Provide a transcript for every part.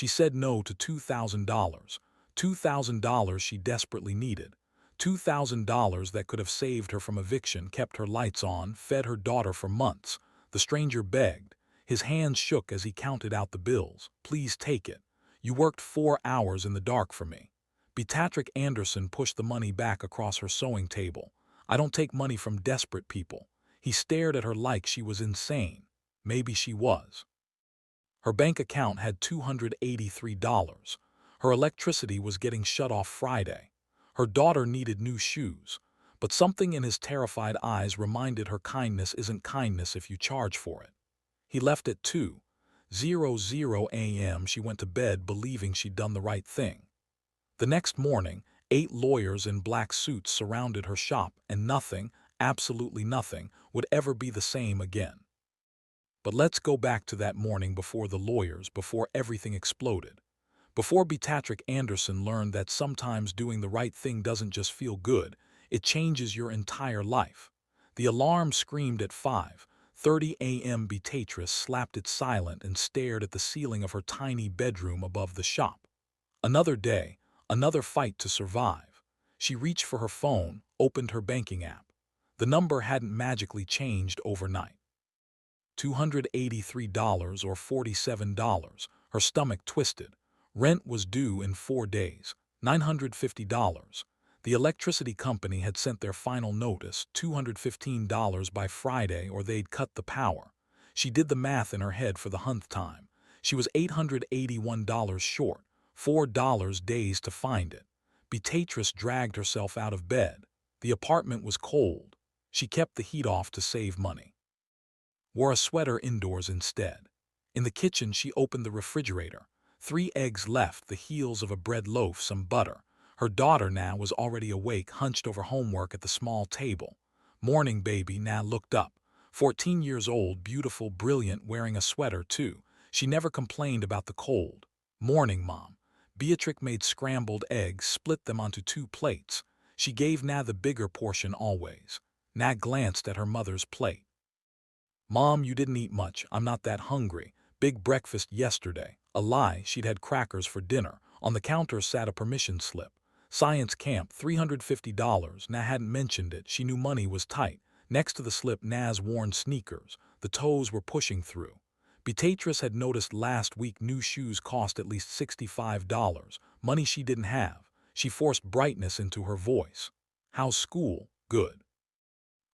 She said no to $2,000. $2,000 she desperately needed. $2,000 that could have saved her from eviction, kept her lights on, fed her daughter for months. The stranger begged. His hands shook as he counted out the bills. Please take it. You worked 4 hours in the dark for me. Beatrice Anderson pushed the money back across her sewing table. I don't take money from desperate people. He stared at her like she was insane. Maybe she was. Her bank account had $283. Her electricity was getting shut off Friday. Her daughter needed new shoes. But something in his terrified eyes reminded her kindness isn't kindness if you charge for it. He left at 2:00 a.m. She went to bed believing she'd done the right thing. The next morning, 8 lawyers in black suits surrounded her shop, and nothing, absolutely nothing, would ever be the same again. But let's go back to that morning before the lawyers, before everything exploded. Before Beatrice Anderson learned that sometimes doing the right thing doesn't just feel good, it changes your entire life. The alarm screamed at 5:30 a.m. Beatrice slapped it silent and stared at the ceiling of her tiny bedroom above the shop. Another day, another fight to survive. She reached for her phone, opened her banking app. The number hadn't magically changed overnight. $283 or $47. Her stomach twisted. Rent was due in 4 days. $950. The electricity company had sent their final notice, $215 by Friday or they'd cut the power. She did the math in her head for the 100th time. She was $881 short, $4 days to find it. Beatrice dragged herself out of bed. The apartment was cold. She kept the heat off to save money. Wore a sweater indoors instead. In the kitchen, she opened the refrigerator. 3 eggs left, the heels of a bread loaf, some butter. Her daughter now was already awake, hunched over homework at the small table. Morning, baby, now looked up. 14 years old, beautiful, brilliant, wearing a sweater too. She never complained about the cold. Morning, Mom. Beatrice made scrambled eggs, split them onto 2 plates. She gave Na the bigger portion always. Na glanced at her mother's plate. Mom, you didn't eat much. I'm not that hungry. Big breakfast yesterday. A lie, she'd had crackers for dinner. On the counter sat a permission slip. Science camp, $350. Na hadn't mentioned it. She knew money was tight. Next to the slip, Na's worn sneakers. The toes were pushing through. Beatrice had noticed last week new shoes cost at least $65. Money she didn't have. She forced brightness into her voice. How's school? Good.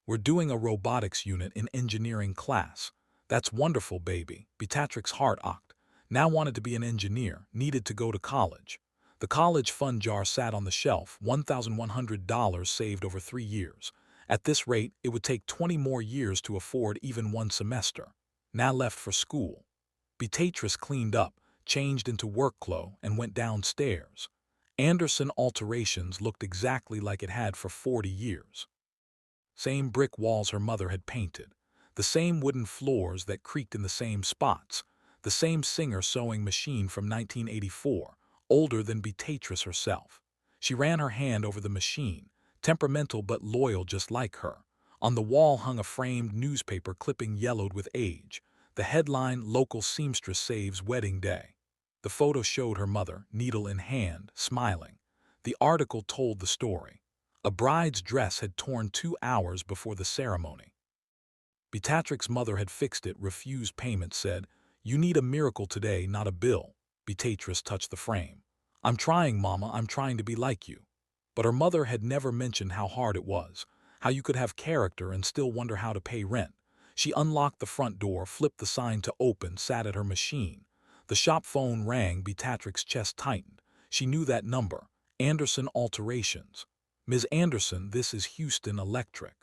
We're doing a robotics unit in engineering class. That's wonderful, baby. Beatrice's heart ached. Now wanted to be an engineer, needed to go to college. The college fund jar sat on the shelf, $1,100 saved over 3 years. At this rate, it would take 20 more years to afford even 1 semester. Now left for school. Beatrice cleaned up, changed into work clothes, and went downstairs. Anderson alterations looked exactly like it had for 40 years. Same brick walls her mother had painted. The same wooden floors that creaked in the same spots. The same Singer sewing machine from 1984, older than Beatrice herself. She ran her hand over the machine, temperamental but loyal just like her. On the wall hung a framed newspaper clipping yellowed with age. The headline, Local Seamstress Saves Wedding Day. The photo showed her mother, needle in hand, smiling. The article told the story. A bride's dress had torn 2 hours before the ceremony. Beatrice's mother had fixed it, refused payment, said, "You need a miracle today, not a bill." Beatrice touched the frame. "I'm trying, Mama, I'm trying to be like you." But her mother had never mentioned how hard it was, how you could have character and still wonder how to pay rent. She unlocked the front door, flipped the sign to open, sat at her machine. The shop phone rang. Beatrice's chest tightened. She knew that number. Anderson Alterations. "Ms. Anderson, this is Houston Electric.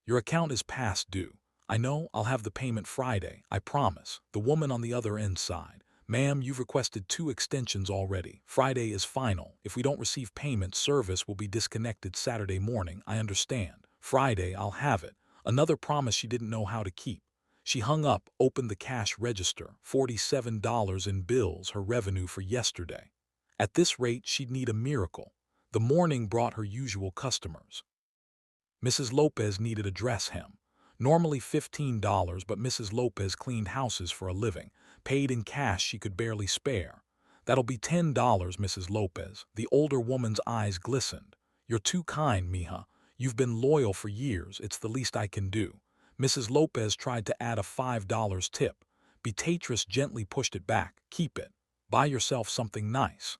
Your account is past due." "I know, I'll have the payment Friday, I promise." The woman on the other end sighed. "Ma'am, you've requested 2 extensions already. Friday is final. If we don't receive payment, service will be disconnected Saturday morning. I understand. Friday, I'll have it." Another promise she didn't know how to keep. She hung up, opened the cash register, $47 in bills, her revenue for yesterday. At this rate, she'd need a miracle. The morning brought her usual customers. Mrs. Lopez needed a dress hem. Normally $15, but Mrs. Lopez cleaned houses for a living, paid in cash she could barely spare. That'll be $10, Mrs. Lopez. The older woman's eyes glistened. You're too kind, mija. You've been loyal for years. It's the least I can do. Mrs. Lopez tried to add a $5 tip. Beatrice gently pushed it back. Keep it. Buy yourself something nice.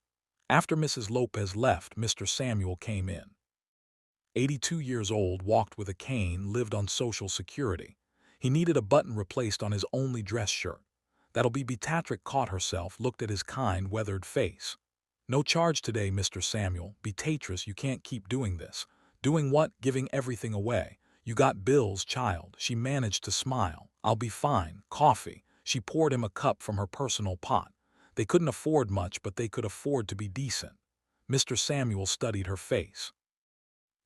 After Mrs. Lopez left, Mr. Samuel came in. 82 years old, walked with a cane, lived on Social Security. He needed a button replaced on his only dress shirt. That'll be Beatrice caught herself, looked at his kind, weathered face. No charge today, Mr. Samuel. Beatrice, you can't keep doing this. Doing what? Giving everything away. You got bills, child. She managed to smile. I'll be fine. Coffee. She poured him a cup from her personal pot. They couldn't afford much, but they could afford to be decent. Mr. Samuel studied her face.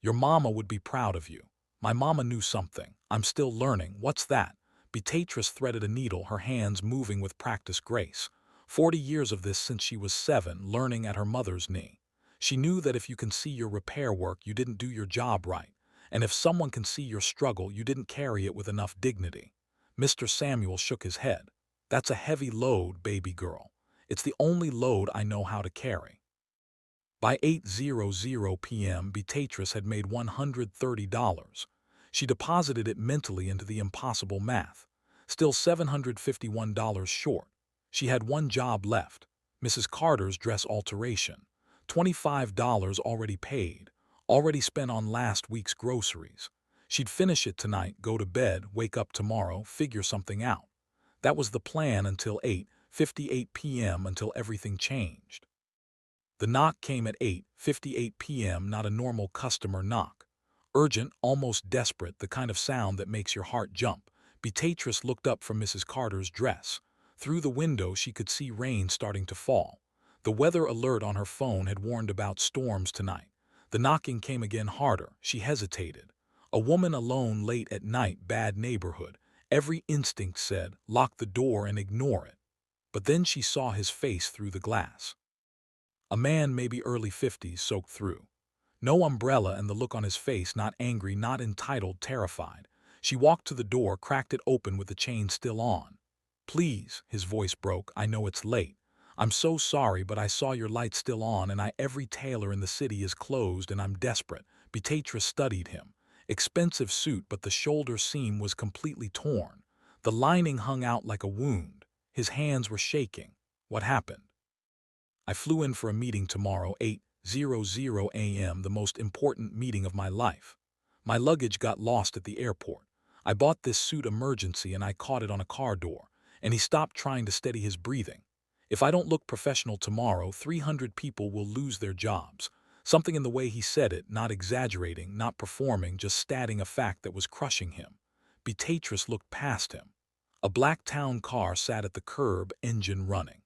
Your mama would be proud of you. My mama knew something. I'm still learning. What's that? Beatrice threaded a needle, her hands moving with practiced grace. 40 years of this since she was 7, learning at her mother's knee. She knew that if you can see your repair work, you didn't do your job right. And if someone can see your struggle, you didn't carry it with enough dignity. Mr. Samuel shook his head. That's a heavy load, baby girl. It's the only load I know how to carry. By 8:00 p.m., Beatrice had made $130. She deposited it mentally into the impossible math. Still $751 short. She had one job left. Mrs. Carter's dress alteration. $25 already paid. Already spent on last week's groceries. She'd finish it tonight, go to bed, wake up tomorrow, figure something out. That was the plan until 8:58 p.m. until everything changed. The knock came at 8:58 p.m., not a normal customer knock. Urgent, almost desperate, the kind of sound that makes your heart jump. Beatrice looked up from Mrs. Carter's dress. Through the window she could see rain starting to fall. The weather alert on her phone had warned about storms tonight. The knocking came again, harder. She hesitated. A woman alone late at night, bad neighborhood. Every instinct said, lock the door and ignore it. But then she saw his face through the glass. A man, maybe early 50s, soaked through. No umbrella, and the look on his face, not angry, not entitled, terrified. She walked to the door, cracked it open with the chain still on. Please, his voice broke, I know it's late. I'm so sorry, but I saw your light still on, and every tailor in the city is closed, and I'm desperate. Beatrice studied him. Expensive suit, but the shoulder seam was completely torn. The lining hung out like a wound. His hands were shaking. What happened? I flew in for a meeting tomorrow, 8:00 a.m., the most important meeting of my life. My luggage got lost at the airport. I bought this suit emergency and I caught it on a car door, and he stopped trying to steady his breathing. If I don't look professional tomorrow, 300 people will lose their jobs. Something in the way he said it, not exaggerating, not performing, just stating a fact that was crushing him. Beatrice looked past him. A black town car sat at the curb, engine running.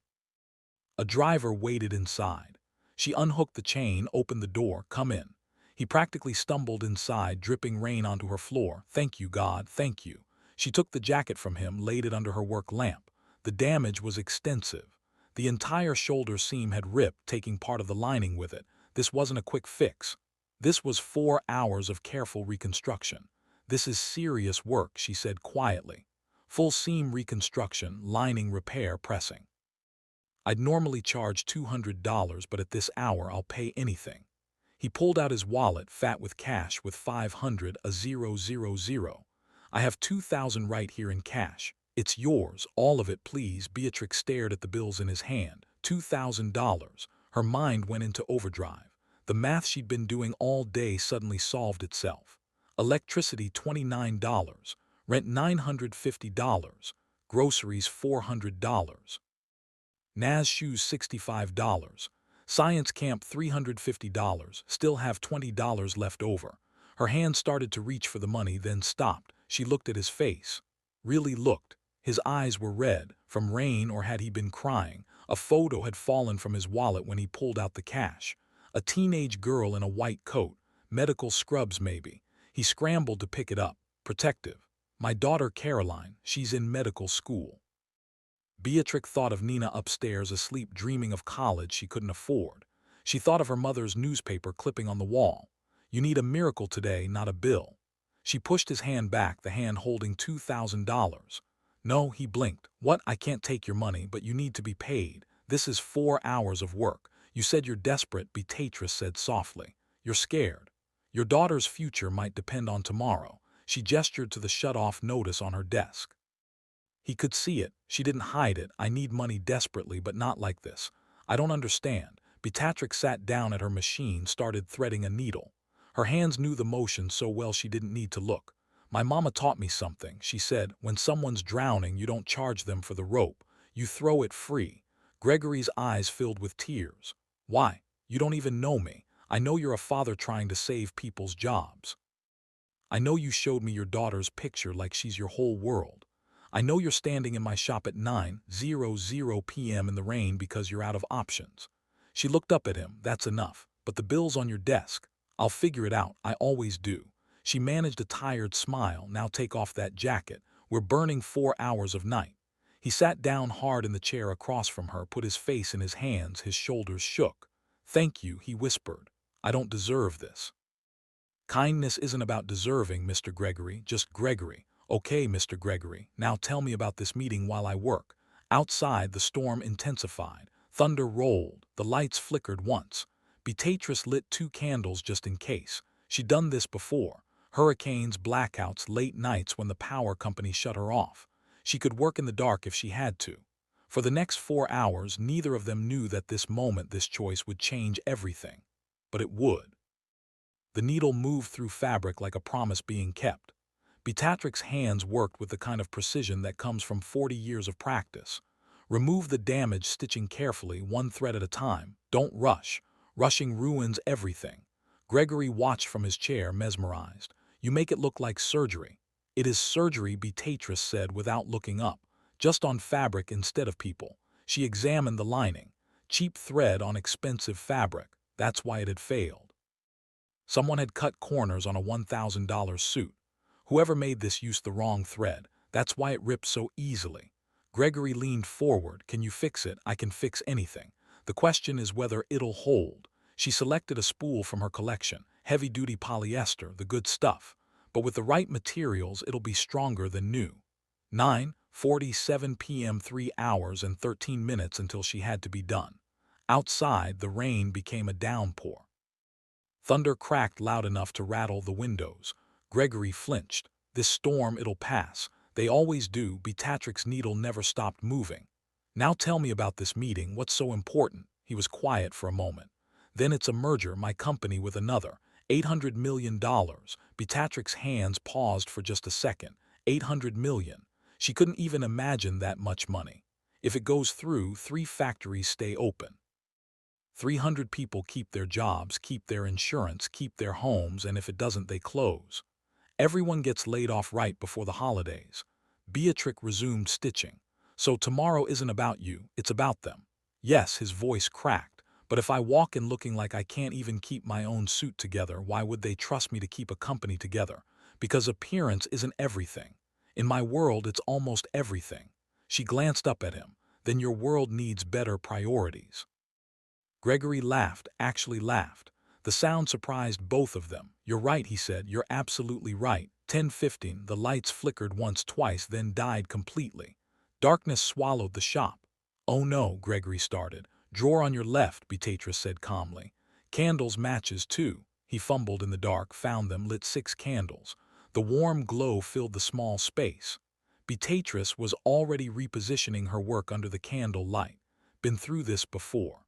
A driver waited inside. She unhooked the chain, opened the door. Come in. He practically stumbled inside, dripping rain onto her floor. Thank you, God, thank you. She took the jacket from him, laid it under her work lamp. The damage was extensive. The entire shoulder seam had ripped, taking part of the lining with it. This wasn't a quick fix. This was 4 hours of careful reconstruction. This is serious work, she said quietly. Full seam reconstruction, lining repair, pressing. I'd normally charge $200, but at this hour I'll pay anything. He pulled out his wallet, fat with cash, with 500, a 000. I have 2,000 right here in cash. It's yours, all of it, please. Beatrice stared at the bills in his hand. $2,000. Her mind went into overdrive. The math she'd been doing all day suddenly solved itself. Electricity, $29. Rent, $950. Groceries, $400. Nas shoes, $65. Science camp, $350. Still have $20 left over. Her hand started to reach for the money, then stopped. She looked at his face. Really looked. His eyes were red, from rain, or had he been crying? A photo had fallen from his wallet when he pulled out the cash. A teenage girl in a white coat. Medical scrubs, maybe. He scrambled to pick it up. Protective. My daughter Caroline, she's in medical school. Beatrice thought of Nina upstairs, asleep, dreaming of college she couldn't afford. She thought of her mother's newspaper clipping on the wall. You need a miracle today, not a bill. She pushed his hand back, the hand holding $2,000. No, he blinked. What? I can't take your money, but you need to be paid. This is 4 hours of work. You said you're desperate, Beatrice said softly. You're scared. Your daughter's future might depend on tomorrow. She gestured to the shut-off notice on her desk. He could see it. She didn't hide it. I need money desperately, but not like this. I don't understand. Beatrix sat down at her machine, started threading a needle. Her hands knew the motion so well she didn't need to look. My mama taught me something. She said, when someone's drowning, you don't charge them for the rope. You throw it free. Gregory's eyes filled with tears. Why? You don't even know me. I know you're a father trying to save people's jobs. I know you showed me your daughter's picture like she's your whole world. I know you're standing in my shop at 9:00 p.m. in the rain because you're out of options. She looked up at him. That's enough. But the bill's on your desk. I'll figure it out. I always do. She managed a tired smile. Now take off that jacket. We're burning 4 hours of night. He sat down hard in the chair across from her, put his face in his hands, his shoulders shook. Thank you, he whispered. I don't deserve this. Kindness isn't about deserving, Mr. Gregory, just Gregory. Okay, Mr. Gregory, now tell me about this meeting while I work. Outside, the storm intensified. Thunder rolled. The lights flickered once. Beatrice lit 2 candles just in case. She'd done this before. Hurricanes, blackouts, late nights when the power company shut her off. She could work in the dark if she had to. For the next 4 hours, neither of them knew that this moment, this choice would change everything. But it would. The needle moved through fabric like a promise being kept. Beatrix's hands worked with the kind of precision that comes from 40 years of practice. Remove the damage, stitching carefully, one thread at a time. Don't rush. Rushing ruins everything. Gregory watched from his chair, mesmerized. You make it look like surgery. It is surgery, Beatrice said without looking up. Just on fabric instead of people. She examined the lining. Cheap thread on expensive fabric. That's why it had failed. Someone had cut corners on a $1,000 suit. Whoever made this used the wrong thread. That's why it ripped so easily. Gregory leaned forward. Can you fix it? I can fix anything. The question is whether it'll hold. She selected a spool from her collection, heavy-duty polyester, the good stuff. But with the right materials, it'll be stronger than new. 9:47 p.m. 3 hours and 13 minutes until she had to be done. Outside, the rain became a downpour. Thunder cracked loud enough to rattle the windows. Gregory flinched. This storm, it'll pass. They always do. Beatrix's needle never stopped moving. Now tell me about this meeting. What's so important? He was quiet for a moment. Then it's a merger, my company with another. $800 million. Beatrix's hands paused for just a second. $800 million. She couldn't even imagine that much money. If it goes through, 3 factories stay open. 300 people keep their jobs, keep their insurance, keep their homes, and if it doesn't, they close. Everyone gets laid off right before the holidays. Beatrix resumed stitching. So tomorrow isn't about you, it's about them. Yes, his voice cracked. But if I walk in looking like I can't even keep my own suit together, why would they trust me to keep a company together? Because appearance isn't everything. In my world, it's almost everything. She glanced up at him. Then your world needs better priorities. Gregory laughed, actually laughed. The sound surprised both of them. You're right, he said. You're absolutely right. 10:15, the lights flickered once, twice, then died completely. Darkness swallowed the shop. Oh no, Gregory started. Drawer on your left, Beatrice said calmly. Candles, matches too. He fumbled in the dark, found them, lit 6 candles. The warm glow filled the small space. Beatrice was already repositioning her work under the candle light. Been through this before.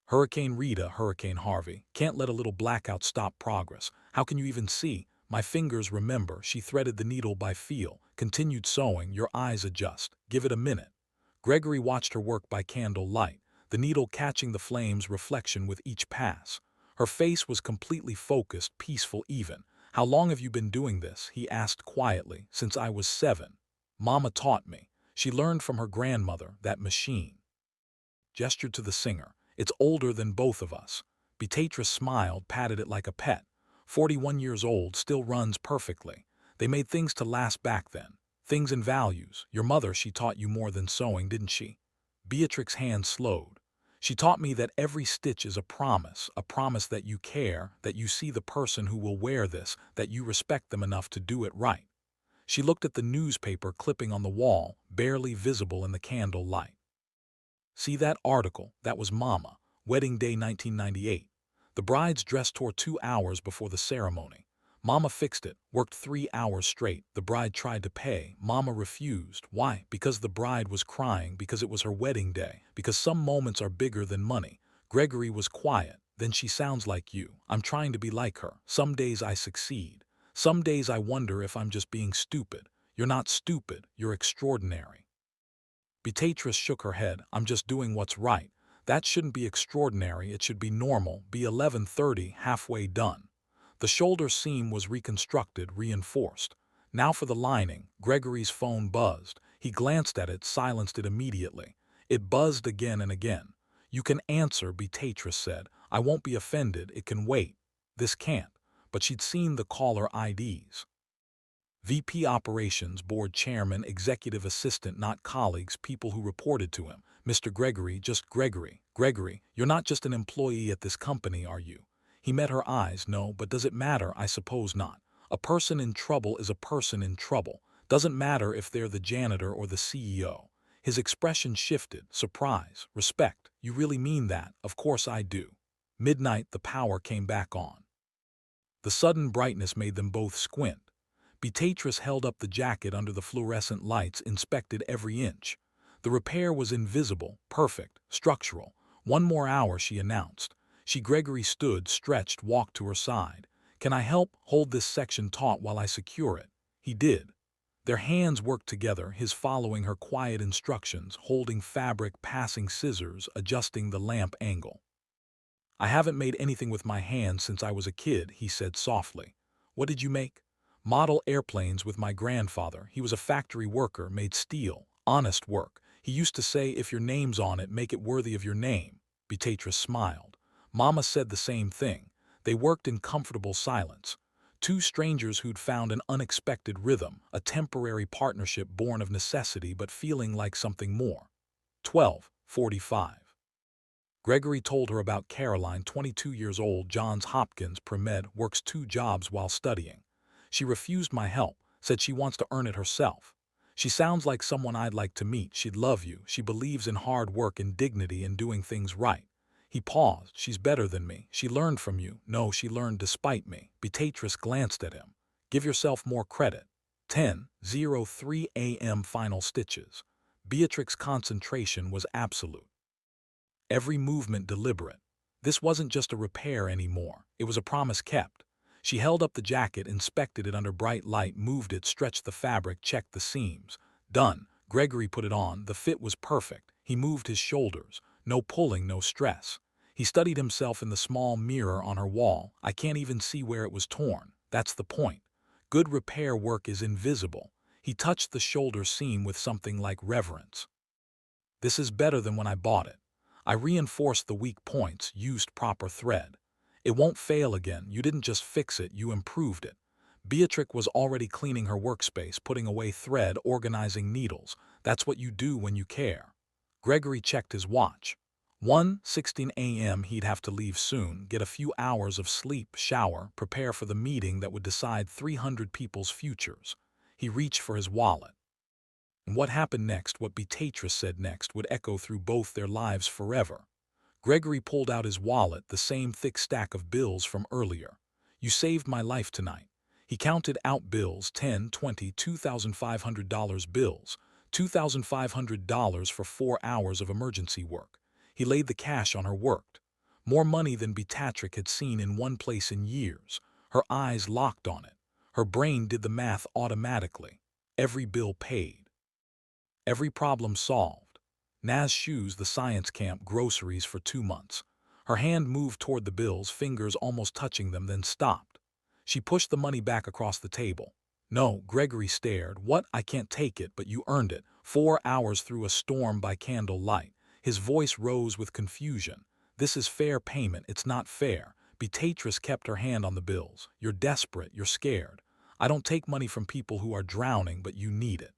Hurricane Rita, Hurricane Harvey. Can't let a little blackout stop progress. How can you even see? My fingers remember. She threaded the needle by feel. Continued sewing. Your eyes adjust. Give it a minute. Gregory watched her work by candle light, the needle catching the flame's reflection with each pass. Her face was completely focused, peaceful even. How long have you been doing this? He asked quietly. Since I was 7. Mama taught me. She learned from her grandmother, that machine. Gestured to the singer. It's older than both of us. Beatrice smiled, patted it like a pet. 41 years old, still runs perfectly. They made things to last back then. Things and values. Your mother, she taught you more than sewing, didn't she? Beatrix's hand slowed. She taught me that every stitch is a promise that you care, that you see the person who will wear this, that you respect them enough to do it right. She looked at the newspaper clipping on the wall, barely visible in the candle light. See that article? That was Mama. Wedding Day 1998. The bride's dress tore 2 hours before the ceremony. Mama fixed it, worked 3 hours straight. The bride tried to pay. Mama refused. Why? Because the bride was crying, because it was her wedding day, because some moments are bigger than money. Gregory was quiet. Then she sounds like you. I'm trying to be like her. Some days I succeed. Some days I wonder if I'm just being stupid. You're not stupid. You're extraordinary. Beatrice shook her head. I'm just doing what's right. That shouldn't be extraordinary. It should be normal. Be 11:30, halfway done. The shoulder seam was reconstructed, reinforced. Now for the lining. Gregory's phone buzzed. He glanced at it, silenced it immediately. It buzzed again and again. You can answer, Beatrice said. I won't be offended. It can wait. This can't. But she'd seen the caller IDs. VP Operations, Board Chairman, Executive Assistant, not colleagues, people who reported to him. Mr. Gregory, just Gregory. Gregory, you're not just an employee at this company, are you? He met her eyes. No, but does it matter? I suppose not. A person in trouble is a person in trouble. Doesn't matter if they're the janitor or the CEO. His expression shifted. Surprise, respect. You really mean that? Of course I do. Midnight, the power came back on. The sudden brightness made them both squint. Beatrice held up the jacket under the fluorescent lights, inspected every inch. The repair was invisible, perfect, structural. 1 more hour, she announced. Gregory stood, stretched, walked to her side. Can I help? Hold this section taut while I secure it. He did. Their hands worked together, his following her quiet instructions, holding fabric, passing scissors, adjusting the lamp angle. I haven't made anything with my hands since I was a kid, he said softly. What did you make? Model airplanes with my grandfather. He was a factory worker, made steel, honest work. He used to say, if your name's on it, make it worthy of your name. Beatrice smiled. Mama said the same thing. They worked in comfortable silence. Two strangers who'd found an unexpected rhythm, a temporary partnership born of necessity but feeling like something more. 12:45. Gregory told her about Caroline, 22 years old, Johns Hopkins, pre-med, works 2 jobs while studying. She refused my help, said she wants to earn it herself. She sounds like someone I'd like to meet. She'd love you. She believes in hard work and dignity and doing things right. He paused. She's better than me. She learned from you. No, she learned despite me. Beatrice glanced at him. Give yourself more credit. 10:03 a.m. Final stitches. Beatrice's concentration was absolute. Every movement deliberate. This wasn't just a repair anymore. It was a promise kept. She held up the jacket, inspected it under bright light, moved it, stretched the fabric, checked the seams. Done. Gregory put it on. The fit was perfect. He moved his shoulders. No pulling, no stress. He studied himself in the small mirror on her wall. I can't even see where it was torn. That's the point. Good repair work is invisible. He touched the shoulder seam with something like reverence. This is better than when I bought it. I reinforced the weak points, used proper thread. It won't fail again. You didn't just fix it, you improved it. Beatrice was already cleaning her workspace, putting away thread, organizing needles. That's what you do when you care. Gregory checked his watch. 1:16 a.m. He'd have to leave soon, get a few hours of sleep, shower, prepare for the meeting that would decide 300 people's futures. He reached for his wallet. And what happened next, what Beatrice said next, would echo through both their lives forever. Gregory pulled out his wallet, the same thick stack of bills from earlier. You saved my life tonight. He counted out bills, 10, 20, $2,500 bills, $2,500 for 4 hours of emergency work. He laid the cash on her worked. More money than Beatrice had seen in one place in years. Her eyes locked on it. Her brain did the math automatically. Every bill paid. Every problem solved. Naz shoes, the science camp, groceries for 2 months. Her hand moved toward the bills, fingers almost touching them, then stopped. She pushed the money back across the table. No, Gregory stared. What? I can't take it, but you earned it. 4 hours through a storm by candlelight. His voice rose with confusion. This is fair payment. It's not fair. Beatrice kept her hand on the bills. You're desperate. You're scared. I don't take money from people who are drowning, but you need it.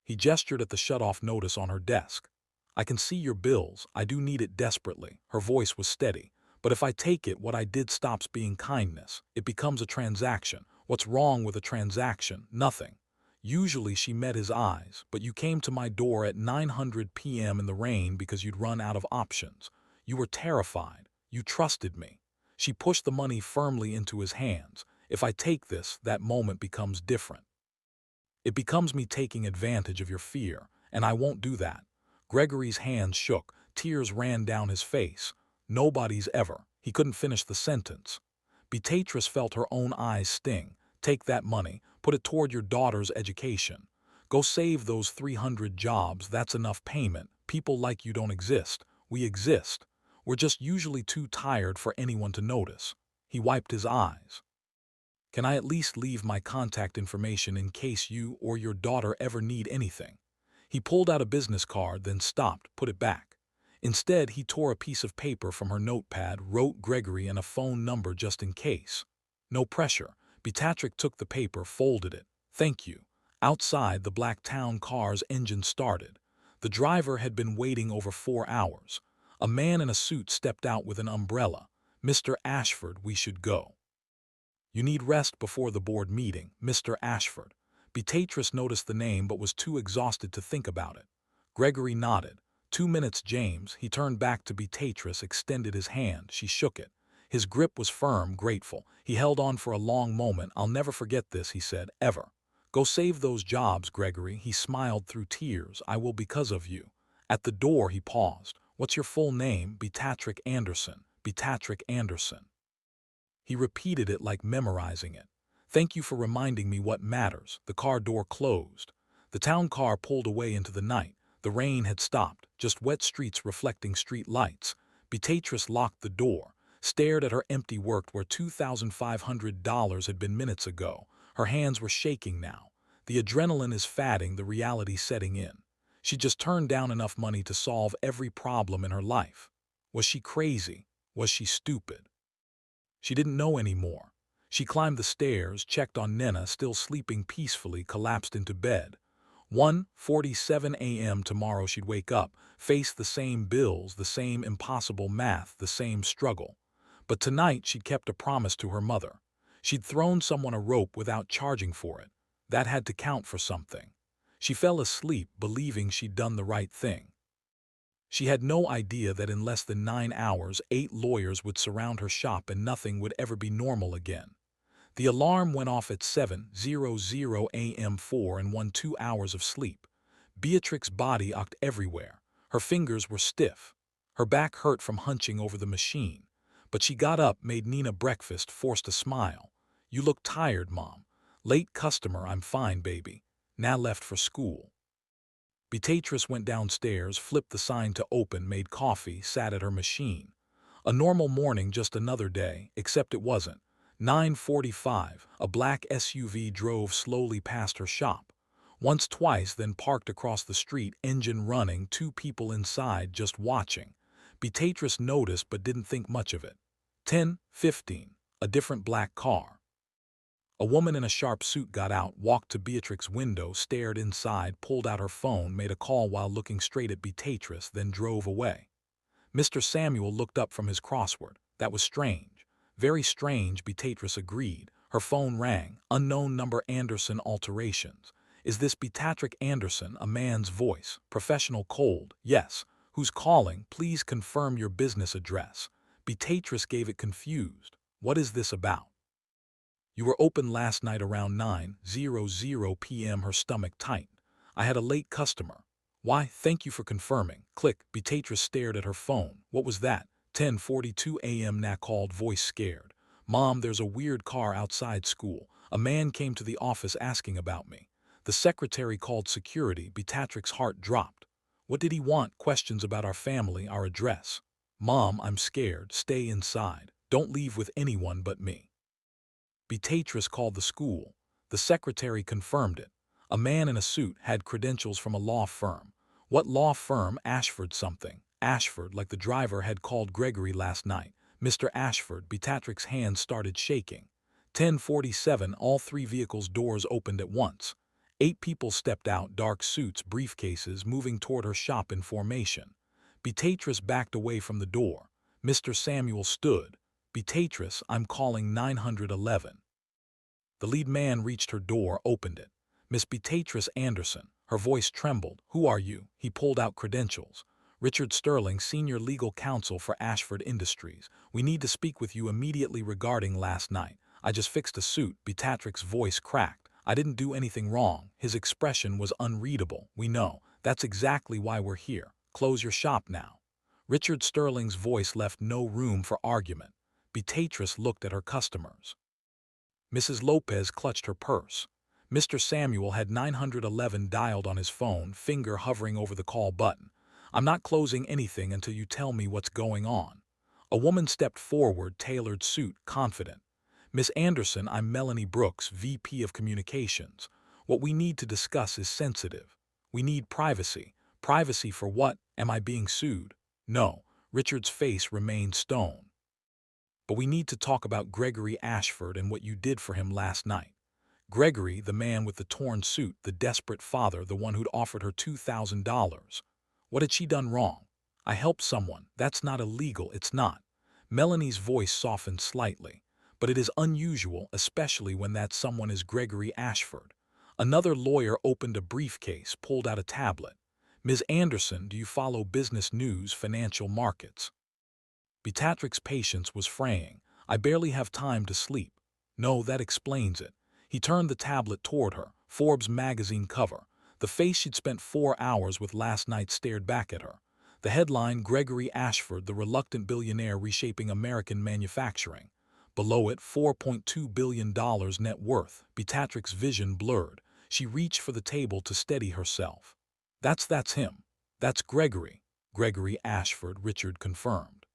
He gestured at the shut-off notice on her desk. I can see your bills. I do need it desperately. Her voice was steady. But if I take it, what I did stops being kindness. It becomes a transaction. What's wrong with a transaction? Nothing. Usually she met his eyes, but you came to my door at 900 p.m. in the rain because you'd run out of options. You were terrified. You trusted me. She pushed the money firmly into his hands. If I take this, that moment becomes different. It becomes me taking advantage of your fear, and I won't do that. Gregory's hands shook. Tears ran down his face. Nobody's ever. He couldn't finish the sentence. Beatrice felt her own eyes sting. Take that money. Put it toward your daughter's education. Go save those 300 jobs. That's enough payment. People like you don't exist. We exist. We're just usually too tired for anyone to notice. He wiped his eyes. Can I at least leave my contact information in case you or your daughter ever need anything? He pulled out a business card, then stopped, put it back. Instead, he tore a piece of paper from her notepad, wrote Gregory and a phone number just in case. No pressure. Beatrice took the paper, folded it. Thank you. Outside, the black town car's engine started. The driver had been waiting over 4 hours. A man in a suit stepped out with an umbrella. Mr. Ashford, we should go. You need rest before the board meeting, Mr. Ashford. Beatrice noticed the name but was too exhausted to think about it. Gregory nodded. 2 minutes, James. He turned back to Beatrice, extended his hand. She shook it. His grip was firm, grateful. He held on for a long moment. I'll never forget this, he said, ever. Go save those jobs, Gregory. He smiled through tears. I will because of you. At the door he paused. What's your full name? Beatrice Anderson. Beatrice Anderson. He repeated it like memorizing it. Thank you for reminding me what matters. The car door closed. The town car pulled away into the night. The rain had stopped, just wet streets reflecting street lights. Beatrice locked the door, stared at her empty work where $2,500 had been minutes ago. Her hands were shaking now. The adrenaline is fatting, the reality setting in. She just turned down enough money to solve every problem in her life. Was she crazy? Was she stupid? She didn't know anymore. She climbed the stairs, checked on Nena, still sleeping peacefully, collapsed into bed. 1:47 a.m. tomorrow she'd wake up, face the same bills, the same impossible math, the same struggle. But tonight she'd kept a promise to her mother. She'd thrown someone a rope without charging for it. That had to count for something. She fell asleep, believing she'd done the right thing. She had no idea that in less than 9 hours, 8 lawyers would surround her shop and nothing would ever be normal again. The alarm went off at 7:00 a.m. 4 and won 2 hours of sleep. Beatrice's body ached everywhere. Her fingers were stiff. Her back hurt from hunching over the machine. But she got up, made Nina breakfast, forced a smile. You look tired, Mom. Late customer, I'm fine, baby. Now left for school. Beatrice went downstairs, flipped the sign to open, made coffee, sat at her machine. A normal morning, just another day, except it wasn't. 9:45, a black SUV drove slowly past her shop. Once, twice, then parked across the street, engine running, 2 people inside just watching. Beatrice noticed but didn't think much of it. 10:15, a different black car. A woman in a sharp suit got out, walked to Beatrice's window, stared inside, pulled out her phone, made a call while looking straight at Beatrice, then drove away. Mr. Samuel looked up from his crossword. That was strange. Very strange, Beatrice agreed. Her phone rang. Unknown number, Anderson alterations. Is this Beatrice Anderson? A man's voice. Professional, cold. Yes. Who's calling? Please confirm your business address. Beatrice gave it confused. What is this about? You were open last night around 9:00 p.m. Her stomach tightened. I had a late customer. Why, thank you for confirming. Click. Beatrice stared at her phone. What was that? 10:42 a.m. Nat called, voice scared. Mom, there's a weird car outside school. A man came to the office asking about me. The secretary called security. Beatrice's heart dropped. What did he want? Questions about our family, our address. Mom, I'm scared. Stay inside. Don't leave with anyone but me. Beatrice called the school. The secretary confirmed it. A man in a suit, had credentials from a law firm. What law firm? Ashford something. Ashford, like the driver had called Gregory last night. Mr. Ashford. Beatrice's hands started shaking. 10:47, all 3 vehicles' doors opened at once. 8 people stepped out, dark suits, briefcases, moving toward her shop in formation. Beatrice backed away from the door. Mr. Samuel stood. Beatrice, I'm calling 911. The lead man reached her door, opened it. Miss Beatrice Anderson. Her voice trembled. Who are you? He pulled out credentials. Richard Sterling, Senior Legal Counsel for Ashford Industries. We need to speak with you immediately regarding last night. I just fixed a suit. Beatrix's voice cracked. I didn't do anything wrong. His expression was unreadable. We know. That's exactly why we're here. Close your shop now. Richard Sterling's voice left no room for argument. Beatrice looked at her customers. Mrs. Lopez clutched her purse. Mr. Samuel had 911 dialed on his phone, finger hovering over the call button. I'm not closing anything until you tell me what's going on. A woman stepped forward, tailored suit, confident. Miss Anderson, I'm Melanie Brooks, VP of Communications. What we need to discuss is sensitive. We need privacy. Privacy for what? Am I being sued? No. Richard's face remained stone. But we need to talk about Gregory Ashford and what you did for him last night. Gregory, the man with the torn suit, the desperate father, the one who'd offered her $2,000. What had she done wrong? I helped someone. That's not illegal, it's not. Melanie's voice softened slightly. But it is unusual, especially when that someone is Gregory Ashford. Another lawyer opened a briefcase, pulled out a tablet. Ms. Anderson, do you follow business news, financial markets? Beatrix's patience was fraying. I barely have time to sleep. No, that explains it. He turned the tablet toward her. Forbes magazine cover. The face she'd spent 4 hours with last night stared back at her. The headline, Gregory Ashford, the reluctant billionaire reshaping American manufacturing. Below it, $4.2 billion net worth. Beatrix's vision blurred. She reached for the table to steady herself. That's him. That's Gregory. Gregory Ashford, Richard confirmed.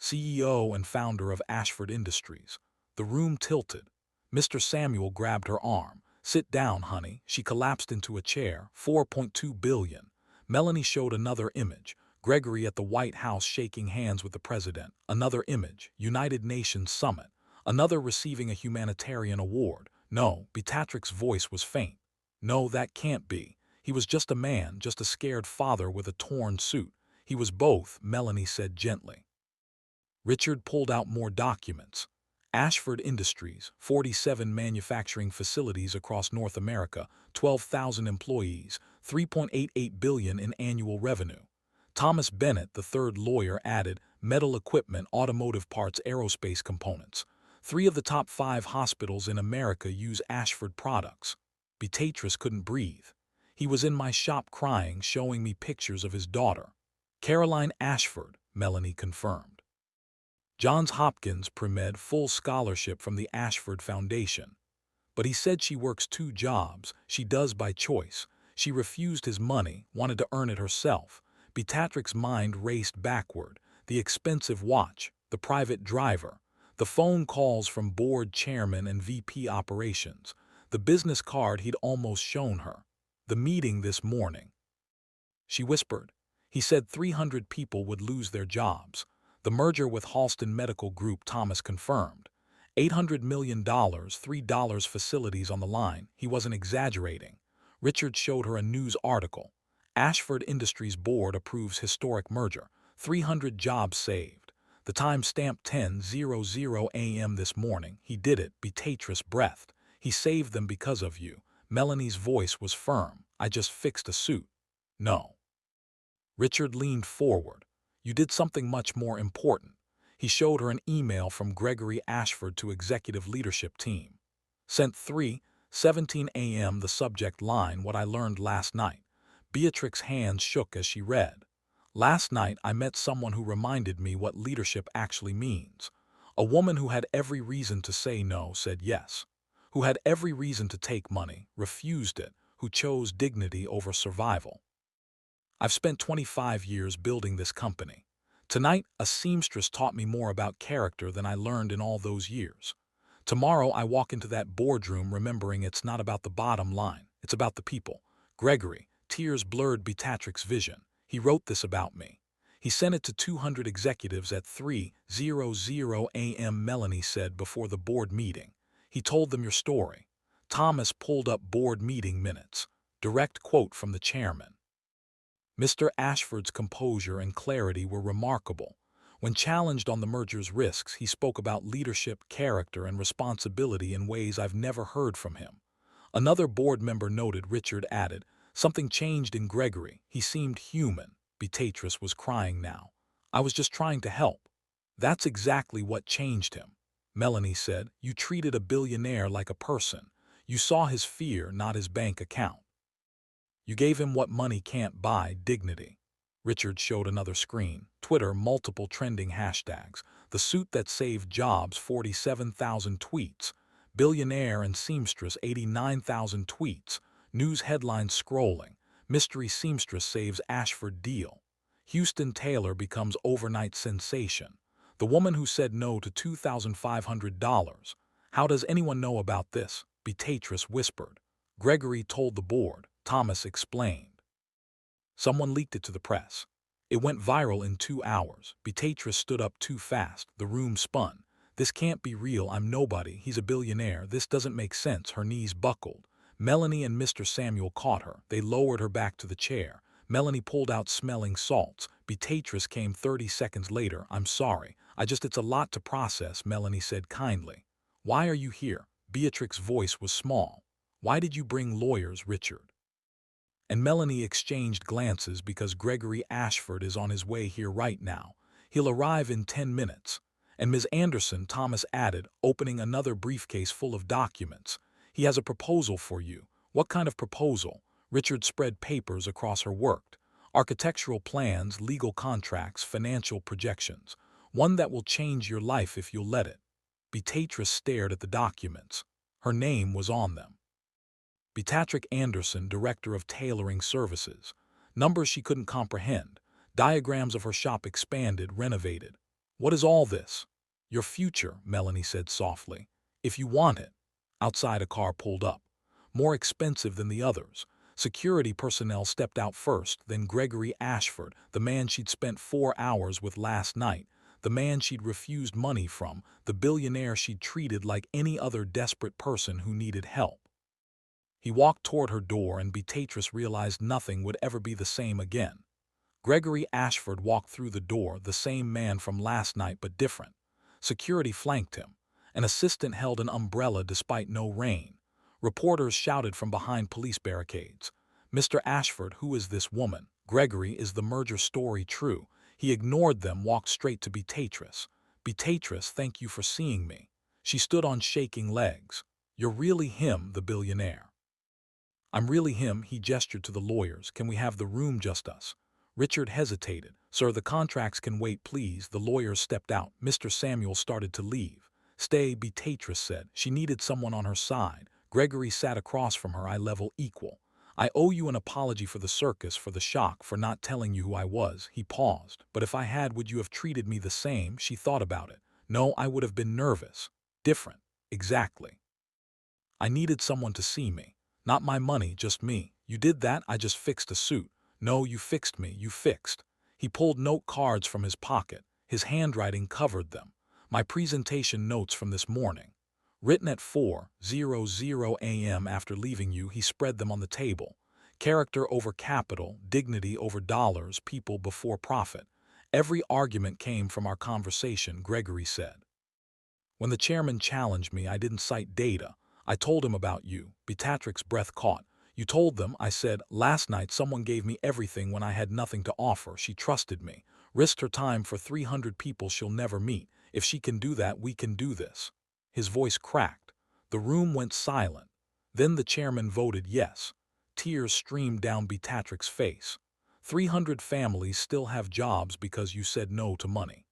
CEO and founder of Ashford Industries. The room tilted. Mr. Samuel grabbed her arm. Sit down, honey. She collapsed into a chair. $4.2 billion. Melanie showed another image. Gregory at the White House shaking hands with the president. Another image. United Nations Summit. Another receiving a humanitarian award. No, Beatrix's voice was faint. No, that can't be. He was just a man, just a scared father with a torn suit. He was both, Melanie said gently. Richard pulled out more documents. Ashford Industries, 47 manufacturing facilities across North America, 12,000 employees, $3.88 billion in annual revenue. Thomas Bennett, the third lawyer, added, metal equipment, automotive parts, aerospace components. 3 of the top 5 hospitals in America use Ashford products. Beatrice couldn't breathe. He was in my shop crying, showing me pictures of his daughter. Caroline Ashford, Melanie confirmed. Johns Hopkins pre-med, full scholarship from the Ashford Foundation. But he said she works 2 jobs. She does by choice. She refused his money, wanted to earn it herself. Beatrix's mind raced backward. The expensive watch, the private driver, the phone calls from board chairman and VP operations, the business card he'd almost shown her, the meeting this morning. She whispered. He said 300 people would lose their jobs. The merger with Halston Medical Group, Thomas confirmed. $800 million, $3 facilities on the line. He wasn't exaggerating. Richard showed her a news article. Ashford Industries Board approves historic merger. 300 jobs saved. The time stamped 10:00 a.m. this morning. He did it, Beatrice breathed. He saved them because of you. Melanie's voice was firm. I just fixed a suit. No. Richard leaned forward. You did something much more important. He showed her an email from Gregory Ashford to executive leadership team. Sent 3:17 a.m. the subject line, what I learned last night. Beatrix's hands shook as she read. Last night I met someone who reminded me what leadership actually means. A woman who had every reason to say no said yes. Who had every reason to take money, refused it, who chose dignity over survival. I've spent 25 years building this company. Tonight, a seamstress taught me more about character than I learned in all those years. Tomorrow, I walk into that boardroom remembering it's not about the bottom line, it's about the people. Gregory, tears blurred Beatrix's vision. He wrote this about me. He sent it to 200 executives at 3:00 a.m., Melanie said before the board meeting. He told them your story. Thomas pulled up board meeting minutes. Direct quote from the chairman. Mr. Ashford's composure and clarity were remarkable. When challenged on the merger's risks, he spoke about leadership, character, and responsibility in ways I've never heard from him. Another board member noted. Richard added, "Something changed in Gregory. He seemed human." Beatrice was crying now. "I was just trying to help." "That's exactly what changed him," Melanie said. "You treated a billionaire like a person. You saw his fear, not his bank account. You gave him what money can't buy, dignity." Richard showed another screen. Twitter, multiple trending hashtags. The suit that saved jobs, 47,000 tweets. Billionaire and seamstress, 89,000 tweets. News headlines scrolling. Mystery seamstress saves Ashford deal. Houston Tailor becomes overnight sensation. The woman who said no to $2,500. How does anyone know about this? Beatrice whispered. Gregory told the board. Thomas explained. Someone leaked it to the press. It went viral in 2 hours. Beatrice stood up too fast. The room spun. "This can't be real. I'm nobody. He's a billionaire. This doesn't make sense." Her knees buckled. Melanie and Mr. Samuel caught her. They lowered her back to the chair. Melanie pulled out smelling salts. Beatrice came 30 seconds later. "I'm sorry. It's a lot to process," Melanie said kindly. "Why are you here?" Beatrix's voice was small. "Why did you bring lawyers, Richard?" And Melanie exchanged glances. "Because Gregory Ashford is on his way here right now. He'll arrive in 10 minutes. And Ms. Anderson," Thomas added, opening another briefcase full of documents. "He has a proposal for you." "What kind of proposal?" Richard spread papers across her work. "Architectural plans, legal contracts, financial projections. One that will change your life if you'll let it." Beatrice stared at the documents. Her name was on them. Beatrice Anderson, director of tailoring services. Numbers she couldn't comprehend. Diagrams of her shop expanded, renovated. "What is all this?" "Your future," Melanie said softly. "If you want it." Outside, a car pulled up. More expensive than the others. Security personnel stepped out first, then Gregory Ashford, the man she'd spent 4 hours with last night, the man she'd refused money from, the billionaire she'd treated like any other desperate person who needed help. He walked toward her door, and Beatrice realized nothing would ever be the same again. Gregory Ashford walked through the door, the same man from last night but different. Security flanked him. An assistant held an umbrella despite no rain. Reporters shouted from behind police barricades. "Mr. Ashford, who is this woman?" "Gregory, is the merger story true?" He ignored them, walked straight to Beatrice. "Beatrice, thank you for seeing me." She stood on shaking legs. "You're really him, the billionaire." "I'm really him," he gestured to the lawyers. "Can we have the room, just us?" Richard hesitated. "Sir, the contracts can wait, please." The lawyers stepped out. Mr. Samuel started to leave. "Stay," Beatrice said. She needed someone on her side. Gregory sat across from her, eye level equal. "I owe you an apology for the circus, for the shock, for not telling you who I was." He paused. "But if I had, would you have treated me the same?" She thought about it. "No, I would have been nervous. Different." "Exactly. I needed someone to see me. Not my money, just me." "You did that?" "I just fixed a suit." "No, you fixed me. You fixed." He pulled note cards from his pocket. His handwriting covered them. "My presentation notes from this morning. Written at 4:00 a.m. after leaving you." He spread them on the table. "Character over capital, dignity over dollars, people before profit. Every argument came from our conversation," Gregory said. "When the chairman challenged me, I didn't cite data. I told him about you." Beatrix's breath caught. "You told them?" I said. "Last night someone gave me everything when I had nothing to offer. She trusted me. Risked her time for 300 people she'll never meet. If she can do that, we can do this." His voice cracked. The room went silent. Then the chairman voted yes. Tears streamed down Beatrix's face. 300 families still have jobs because you said no to money."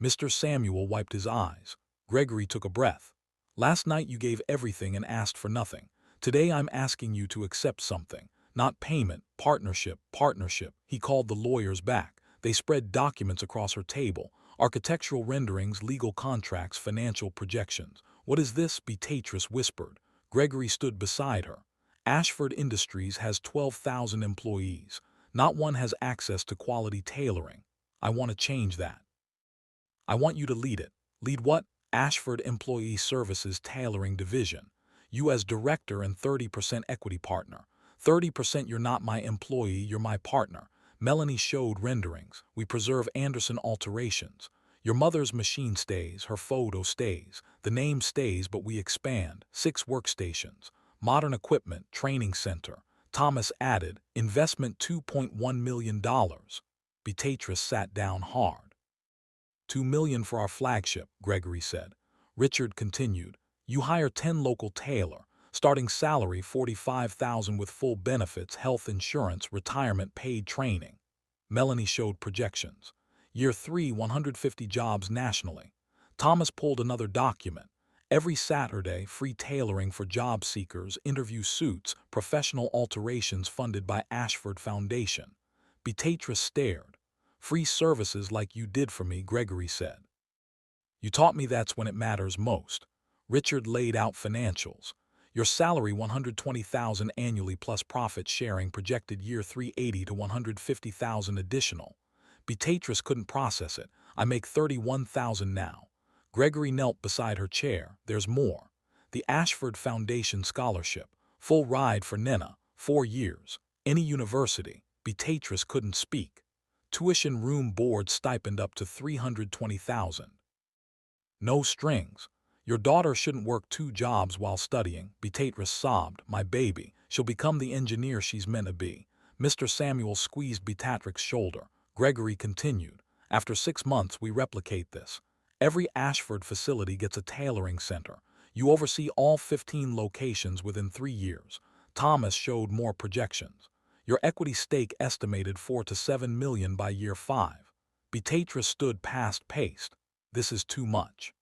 Mr. Samuel wiped his eyes. Gregory took a breath. "Last night you gave everything and asked for nothing. Today I'm asking you to accept something. Not payment, partnership, partnership." He called the lawyers back. They spread documents across her table. Architectural renderings, legal contracts, financial projections. "What is this?" Beatrice whispered. Gregory stood beside her. "Ashford Industries has 12,000 employees. Not one has access to quality tailoring. I want to change that. I want you to lead it." "Lead what?" "Ashford Employee Services Tailoring Division. You as director and 30% equity partner. 30%. You're not my employee, you're my partner." Melanie showed renderings. "We preserve Anderson alterations. Your mother's machine stays, her photo stays. The name stays, but we expand. 6 workstations. Modern equipment, training center. Thomas added, investment $2.1 million. Beatrice sat down hard. $2 million for our flagship, Gregory said. Richard continued, you hire 10 local Tailor, starting salary $45,000 with full benefits, health insurance, retirement, paid training. Melanie showed projections. Year 3, 150 jobs nationally. Thomas pulled another document. Every Saturday, free tailoring for job seekers, interview suits, professional alterations funded by Ashford Foundation. Beatrice stared. Free services like you did for me, Gregory said. You taught me that's when it matters most. Richard laid out financials. Your salary $120,000 annually plus profit sharing, projected year 380 to $150,000 additional. Beatrice couldn't process it. I make $31,000 now. Gregory knelt beside her chair. There's more. The Ashford Foundation scholarship. Full ride for Nina. 4 years. Any university. Beatrice couldn't speak. Tuition, room, board stipend up to $320,000. No strings. Your daughter shouldn't work 2 jobs while studying. Beatrice sobbed. My baby. She'll become the engineer she's meant to be. Mr. Samuel squeezed Beatrice's shoulder. Gregory continued. After 6 months, we replicate this. Every Ashford facility gets a tailoring center. You oversee all 15 locations within 3 years. Thomas showed more projections. Your equity stake estimated $4 to $7 million by year 5. Beatrice stood past-paced. This is too much.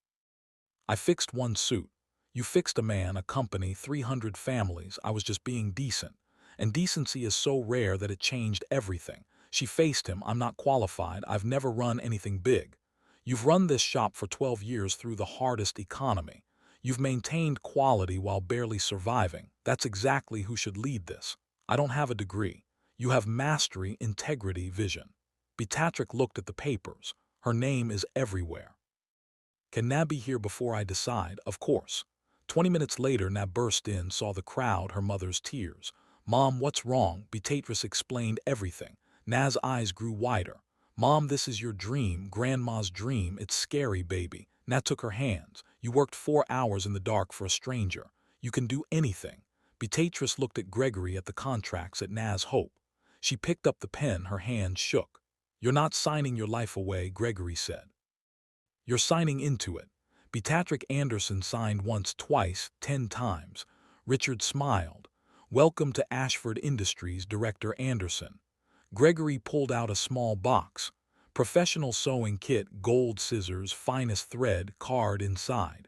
I fixed 1 suit. You fixed a man, a company, 300 families. I was just being decent. And decency is so rare that it changed everything. She faced him. I'm not qualified. I've never run anything big. You've run this shop for 12 years through the hardest economy. You've maintained quality while barely surviving. That's exactly who should lead this. I don't have a degree. You have mastery, integrity, vision. Beatrice looked at the papers. Her name is everywhere. Can Nab be here before I decide? Of course. 20 minutes later, Nab burst in, saw the crowd, her mother's tears. Mom, what's wrong? Beatrice explained everything. Nab's eyes grew wider. Mom, this is your dream, Grandma's dream. It's scary, baby. Nat took her hands. You worked 4 hours in the dark for a stranger. You can do anything. Beatrice looked at Gregory, at the contracts, at Naz Hope. She picked up the pen, her hand shook. You're not signing your life away, Gregory said. You're signing into it. Beatrice Anderson signed once, twice, 10 times. Richard smiled. Welcome to Ashford Industries, Director Anderson. Gregory pulled out a small box. Professional sewing kit, gold scissors, finest thread, card inside.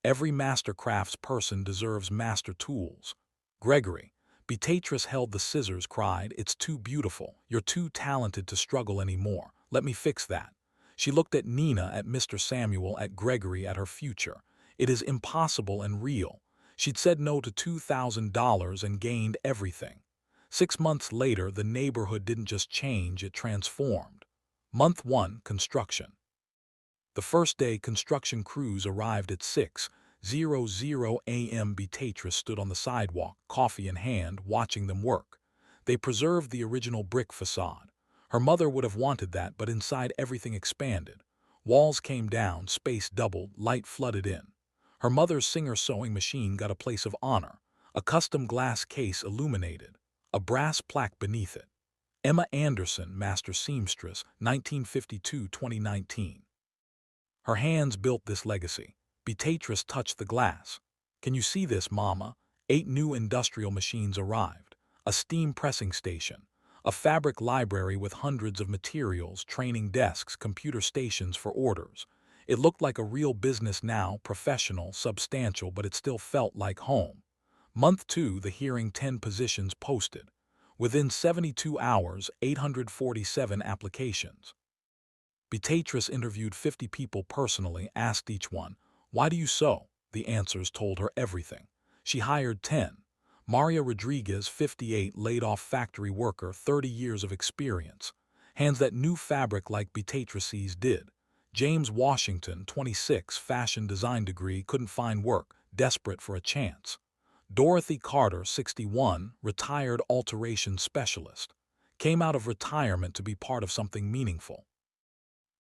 Every master crafts person deserves master tools. Gregory. Beatrice held the scissors, cried, it's too beautiful. You're too talented to struggle anymore. Let me fix that. She looked at Nina, at Mr. Samuel, at Gregory, at her future. It is impossible and real. She'd said no to $2,000 and gained everything. 6 months later, the neighborhood didn't just change, it transformed. Month 1, construction. The first day, construction crews arrived at 6:00 a.m. Beatrice stood on the sidewalk, coffee in hand, watching them work. They preserved the original brick facade. Her mother would have wanted that, but inside everything expanded. Walls came down, space doubled, light flooded in. Her mother's Singer sewing machine got a place of honor. A custom glass case illuminated. A brass plaque beneath it. Emma Anderson, Master Seamstress, 1952-2019. Her hands built this legacy. Beatrice touched the glass. Can you see this, Mama? 8 new industrial machines arrived. A steam pressing station. A fabric library with hundreds of materials, training desks, computer stations for orders. It looked like a real business now, professional, substantial, but it still felt like home. Month 2, the hearing, 10 positions posted. Within 72 hours, 847 applications. Beatrice interviewed 50 people personally, asked each one, why do you sew? The answers told her everything. She hired 10. Maria Rodriguez, 58, laid off factory worker, 30 years of experience. Hands that knew fabric like Beatrice's did. James Washington, 26, fashion design degree, couldn't find work, desperate for a chance. Dorothy Carter, 61, retired alteration specialist. Came out of retirement to be part of something meaningful.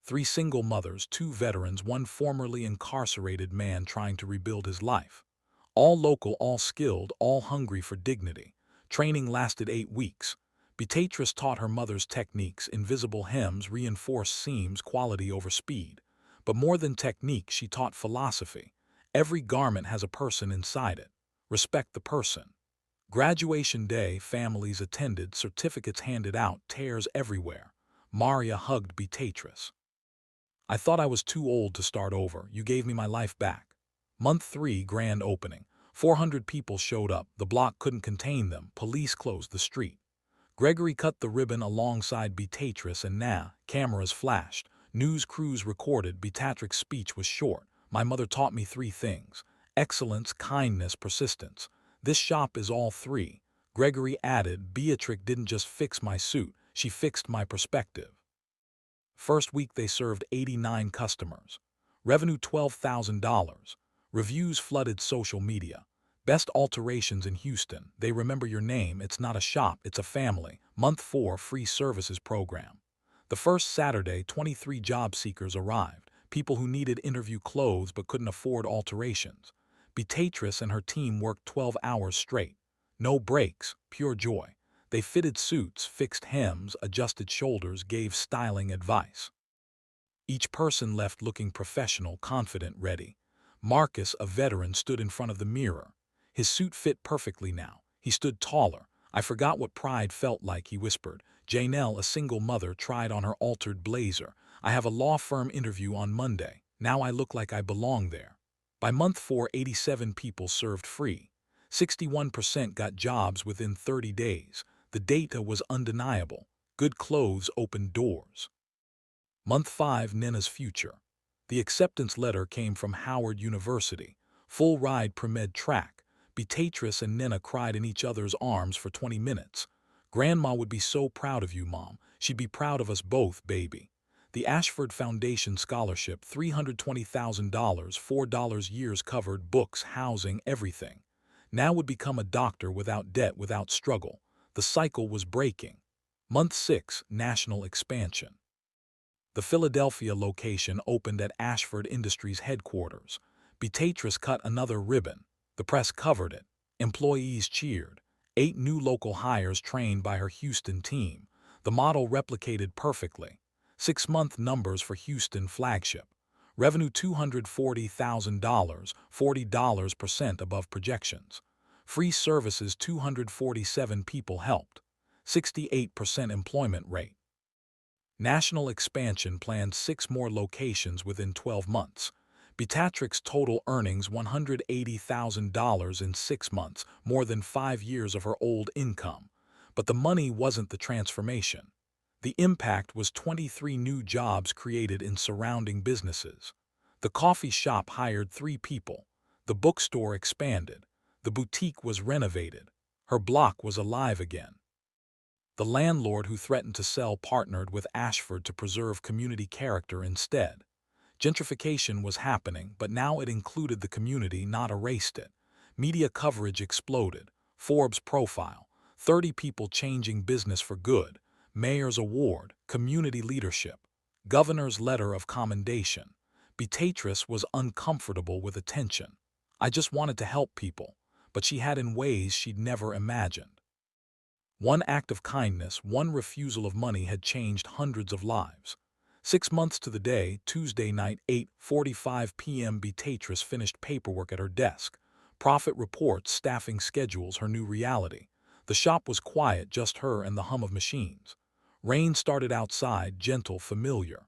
3 single mothers, 2 veterans, 1 formerly incarcerated man trying to rebuild his life. All local, all skilled, all hungry for dignity. Training lasted 8 weeks. Beatrice taught her mother's techniques, invisible hems, reinforced seams, quality over speed. But more than technique, she taught philosophy. Every garment has a person inside it. Respect the person. Graduation day, families attended, certificates handed out, tears everywhere. Maria hugged Beatrice. I thought I was too old to start over. You gave me my life back. Month 3, grand opening. 400 people showed up. The block couldn't contain them. Police closed the street. Gregory cut the ribbon alongside Beatrice and cameras flashed. News crews recorded. Beatrice's speech was short. My mother taught me 3 things. Excellence, kindness, persistence. This shop is all 3. Gregory added, Beatrice didn't just fix my suit, she fixed my perspective. First week they served 89 customers. Revenue $12,000. Reviews flooded social media. Best alterations in Houston. They remember your name. It's not a shop, it's a family. Month 4, free services program. The first Saturday, 23 job seekers arrived. People who needed interview clothes but couldn't afford alterations. Beatrice and her team worked 12 hours straight. No breaks, pure joy. They fitted suits, fixed hems, adjusted shoulders, gave styling advice. Each person left looking professional, confident, ready. Marcus, a veteran, stood in front of the mirror. His suit fit perfectly now. He stood taller. I forgot what pride felt like, he whispered. Janelle, a single mother, tried on her altered blazer. I have a law firm interview on Monday. Now I look like I belong there. By month 4, 87 people served free. 61% got jobs within 30 days. The data was undeniable. Good clothes opened doors. Month 5, Nina's future. The acceptance letter came from Howard University. Full ride pre-med track. Beatrice and Nina cried in each other's arms for 20 minutes. Grandma would be so proud of you, Mom. She'd be proud of us both, baby. The Ashford Foundation Scholarship, $320,000, $4 years covered, books, housing, everything. Now would become a doctor without debt, without struggle. The cycle was breaking. Month 6, national expansion. The Philadelphia location opened at Ashford Industries headquarters. Beatrice cut another ribbon. The press covered it. Employees cheered. 8 new local hires trained by her Houston team. The model replicated perfectly. 6-month numbers for Houston flagship. Revenue $240,000, $40% above projections. Free services, 247 people helped. 68% employment rate. National expansion planned 6 more locations within 12 months. Beatrice's total earnings $180,000 in 6 months, more than 5 years of her old income. But the money wasn't the transformation. The impact was 23 new jobs created in surrounding businesses. The coffee shop hired 3 people. The bookstore expanded. The boutique was renovated. Her block was alive again. The landlord who threatened to sell partnered with Ashford to preserve community character instead. Gentrification was happening, but now it included the community, not erased it. Media coverage exploded. Forbes profile, 30 people changing business for good. Mayor's award, community leadership. Governor's letter of commendation. Beatrice was uncomfortable with attention. I just wanted to help people, but she had in ways she'd never imagined. One act of kindness, one refusal of money had changed hundreds of lives. 6 months to the day, Tuesday night, 8:45 p.m. Beatrice finished paperwork at her desk. Profit reports, staffing schedules, her new reality. The shop was quiet, just her and the hum of machines. Rain started outside, gentle, familiar.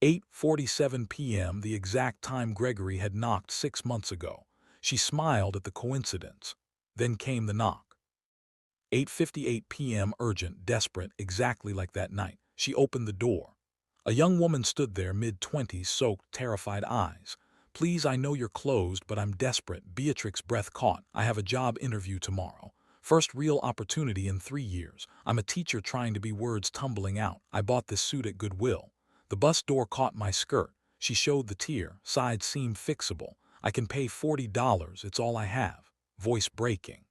8:47 p.m., the exact time Gregory had knocked 6 months ago. She smiled at the coincidence. Then came the knock. 8:58 p.m., urgent, desperate, exactly like that night. She opened the door. A young woman stood there, mid-20s, soaked, terrified eyes. Please, I know you're closed, but I'm desperate. Beatrice's breath caught. I have a job interview tomorrow. First real opportunity in 3 years. I'm a teacher trying to be, words tumbling out. I bought this suit at Goodwill. The bus door caught my skirt. She showed the tear. Side seam fixable. I can pay $40. It's all I have. Voice breaking.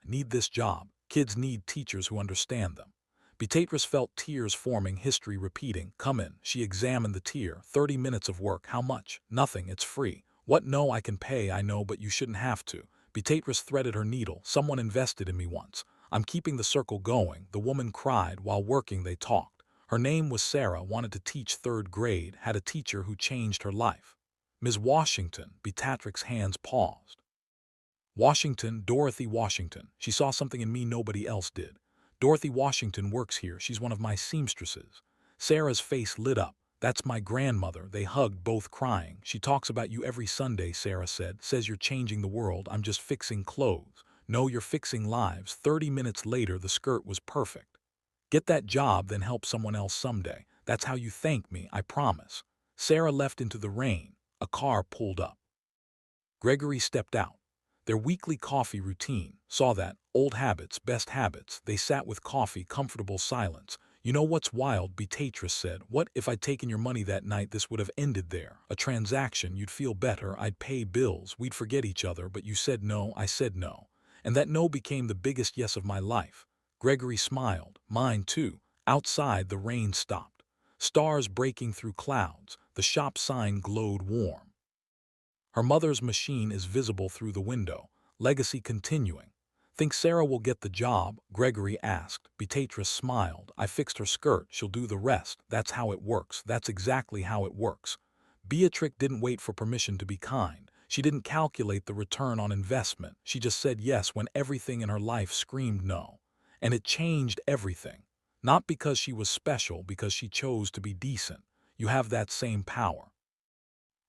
I need this job. Kids need teachers who understand them. Beatrice felt tears forming, history repeating. Come in. She examined the tear. 30 minutes of work. How much? Nothing. It's free. What? No, I can pay, I know, but you shouldn't have to. Beatrice threaded her needle. Someone invested in me once. I'm keeping the circle going. The woman cried. While working, they talked. Her name was Sarah, wanted to teach third grade, had a teacher who changed her life. Ms. Washington, Beatrice's hands paused. Washington, Dorothy Washington. She saw something in me nobody else did. Dorothy Washington works here. She's one of my seamstresses. Sarah's face lit up. That's my grandmother. They hugged, both crying. She talks about you every Sunday, Sarah said. Says you're changing the world. I'm just fixing clothes. No, you're fixing lives. 30 minutes later, the skirt was perfect. Get that job, then help someone else someday. That's how you thank me, I promise. Sarah left into the rain. A car pulled up. Gregory stepped out. Their weekly coffee routine saw that. Old habits, best habits. They sat with coffee, comfortable silence. You know what's wild? Beatrice said. What if I'd taken your money that night? This would have ended there. A transaction, you'd feel better. I'd pay bills. We'd forget each other. But you said no. I said no. And that no became the biggest yes of my life. Gregory smiled. Mine too. Outside, the rain stopped. Stars breaking through clouds. The shop sign glowed warm. Her mother's machine is visible through the window. Legacy continuing. Think Sarah will get the job? Gregory asked. Beatrice smiled. I fixed her skirt. She'll do the rest. That's how it works. That's exactly how it works. Beatrice didn't wait for permission to be kind. She didn't calculate the return on investment. She just said yes when everything in her life screamed no. And it changed everything. Not because she was special, because she chose to be decent. You have that same power.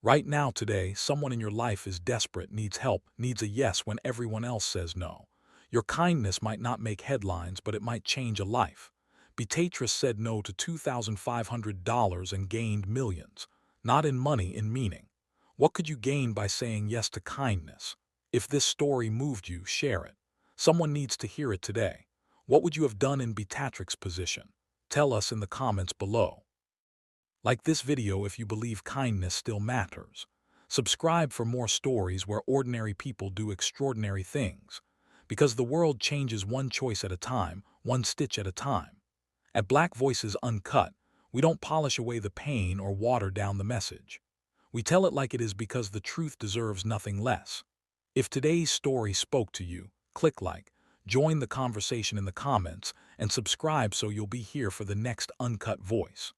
Right now, today, someone in your life is desperate, needs help, needs a yes when everyone else says no. Your kindness might not make headlines, but it might change a life. Beatrice said no to $2,500 and gained millions. Not in money, in meaning. What could you gain by saying yes to kindness? If this story moved you, share it. Someone needs to hear it today. What would you have done in Beatrice's position? Tell us in the comments below. Like this video if you believe kindness still matters. Subscribe for more stories where ordinary people do extraordinary things. Because the world changes one choice at a time, one stitch at a time. At Black Voices Uncut, we don't polish away the pain or water down the message. We tell it like it is because the truth deserves nothing less. If today's story spoke to you, click like, join the conversation in the comments, and subscribe so you'll be here for the next Uncut Voice.